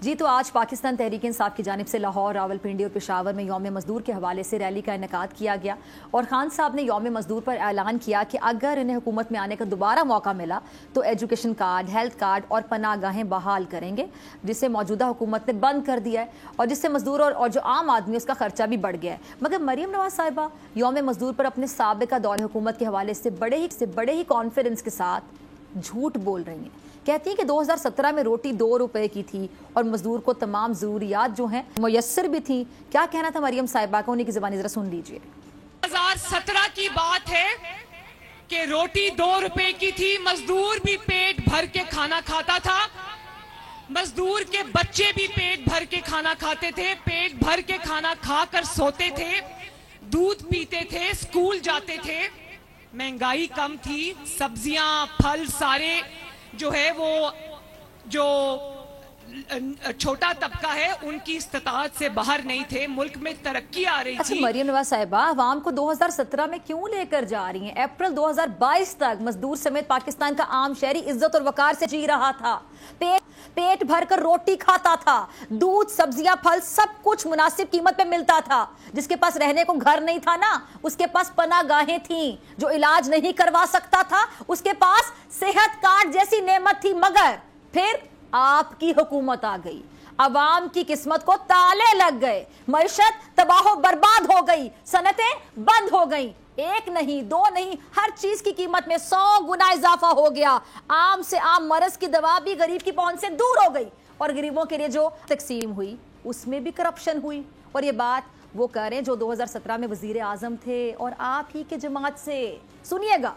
जी तो आज पाकिस्तान तहरीक इंसाफ की जानिब से लाहौर, रावलपिंडी और पेशावर में यौम मजदूर के हवाले से रैली का इनेकाद किया गया और खान साहब ने यौम मजदूर पर ऐलान किया कि अगर इन्हें हुकूमत में आने का दोबारा मौका मिला तो एजुकेशन कार्ड, हेल्थ कार्ड और पनागाहें बहाल करेंगे, जिसे मौजूदा हुकूमत ने बंद कर दिया है और जिससे मजदूर और जो आम आदमी उसका खर्चा भी बढ़ गया है। मगर मरीम नवाज साहिबा यौम मजदूर पर अपने साबिका दौर हुकूमत के हवाले से बड़े ही कॉन्फिडेंस के साथ झूठ बोल रही हैं। कहती हैं कि 2017 में रोटी 2 रुपए की थी और मजदूर को तमाम ज़रूरियात जो हैं मुयस्सर भी थी। क्या कहना था मरियम साहिबा का, उन्हीं की ज़बानी ज़रा सुन लीजिए। 2017 की बात है कि रोटी 2 रुपए की थी, मजदूर भी पेट भर के खाना खाता था, मजदूर के बच्चे भी पेट भर के खाना खाते थे, पेट भर के खाना खाकर सोते थे, दूध पीते थे, स्कूल जाते थे, महंगाई कम थी, सब्जियां फल सारे जो है वो जो छोटा तबका है उनकी इस्तात से बाहर नहीं थे, मुल्क में तरक्की आ रही थी। मरियम नवाज साहिबा अवाम को 2017 में क्यों लेकर जा रही हैं? अप्रैल 2022 तक मजदूर समेत पाकिस्तान का आम शहरी इज्जत और वकार से जी रहा था, पेट भर कर रोटी खाता था, दूध, सब्जियां, फल सब कुछ मुनासिब कीमत पे मिलता था। जिसके पास रहने को घर नहीं था ना, उसके पास पनागाहें थीं। जो इलाज नहीं करवा सकता था उसके पास सेहत कार्ड जैसी नेमत थी। मगर फिर आपकी हुकूमत आ गई, अवाम की किस्मत को ताले लग गए, मईशत तबाह बर्बाद हो गई, सनतें बंद हो गई। एक नहीं, दो नहीं, हर चीज की कीमत में 100 गुना इजाफा हो गया। आम से आम मरज की दवा भी गरीब की पहुंच से दूर हो गई और गरीबों के लिए जो तकसीम हुई उसमें भी करप्शन हुई। और ये बात वो कह रहे हैं जो 2017 में वजीर आजम थे और आप ही के जमात से। सुनिएगा।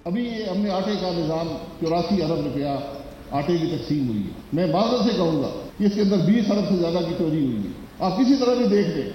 अभी हमने आटे का निजाम 84 अरब रुपया आटे की तकसीम हुई है। मैं माजरत से कहूंगा कि इसके अंदर 20 अरब से ज्यादा की चोरी हुई है। आप किसी तरह भी देख लें,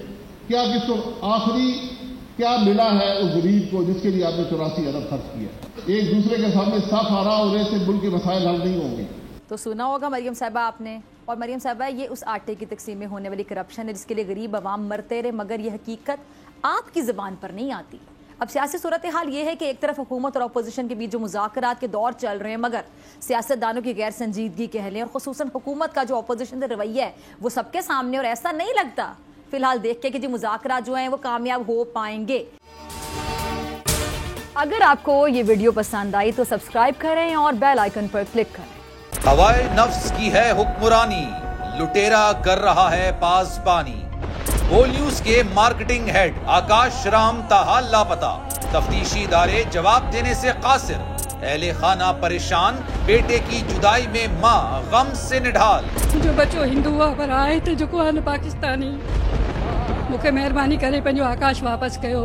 क्या किसको आखिरी क्या मिला है उस गरीब को जिसके लिए आपने 84 अरब खर्च किया। एक दूसरे के सामने साफ आ रहा होने से मुल्क के मसाइल हल नहीं होंगे। तो सुना होगा मरियम साहिबा आपने। और मरियम साहिबा, ये उस आटे की तकसीम में होने वाली करप्शन है जिसके लिए गरीब अवाम मरते रहे, मगर यह हकीकत आपकी ज़बान पर नहीं आती। अब सियासी सूरत हाल ये है कि एक तरफ हुकूमत और अपोजिशन के बीच जो मुज़ाकरात के दौर चल रहे हैं, मगर सियासतदानों की गैर संजीदगी कह लें और खुसूसन हुकूमत का जो अपोजिशन का रवैया है वो सबके सामने, और ऐसा नहीं लगता फिलहाल देख के कि जो मुज़ाकरात जो हैं वो कामयाब हो पाएंगे। अगर आपको ये वीडियो पसंद आई तो सब्सक्राइब करें और बेल आइकन पर क्लिक करें। हवाए नफ्स की है हुक्मरानी, लुटेरा कर रहा है पासबानी। बोल न्यूज के मार्केटिंग हेड आकाश राम ताहा लापता, तफ्तीशी इदारे जवाब देने से कासिर, अहले खाना परेशान, बेटे की जुदाई में माँ गम से निढाल। जो बच्चों हिंदू पर आए थे जो को पाकिस्तानी, मुझे मेहरबानी करे पंहिंजो आकाश वापस कयो।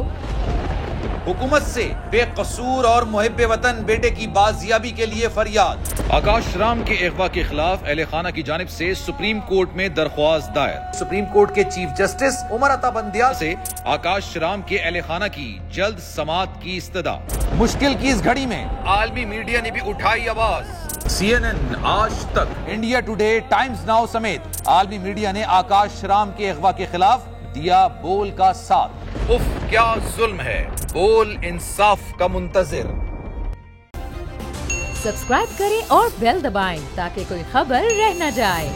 हुकूमत से बेकसूर और मुहिब्बे वतन बेटे की बाजियाबी के लिए फरियाद। आकाश राम के अगवा के खिलाफ अहले खाना की जानिब से सुप्रीम कोर्ट में दरख्वास्त दायर। सुप्रीम कोर्ट के चीफ जस्टिस उमर अता बंदियाल से आकाश राम के अहले खाना की जल्द समाअत की इस्तदा। मुश्किल की इस घड़ी में आलमी मीडिया ने भी उठाई आवाज। CNN, आज तक, इंडिया टुडे, टाइम्स नाउ समेत आलमी मीडिया ने आकाश राम के अगवा के खिलाफ दिया बोल का साथ। उफ क्या जुल्म है, बोल इंसाफ का मुंतजिर। सब्सक्राइब करें और बेल दबाएं ताकि कोई खबर रह न जाए।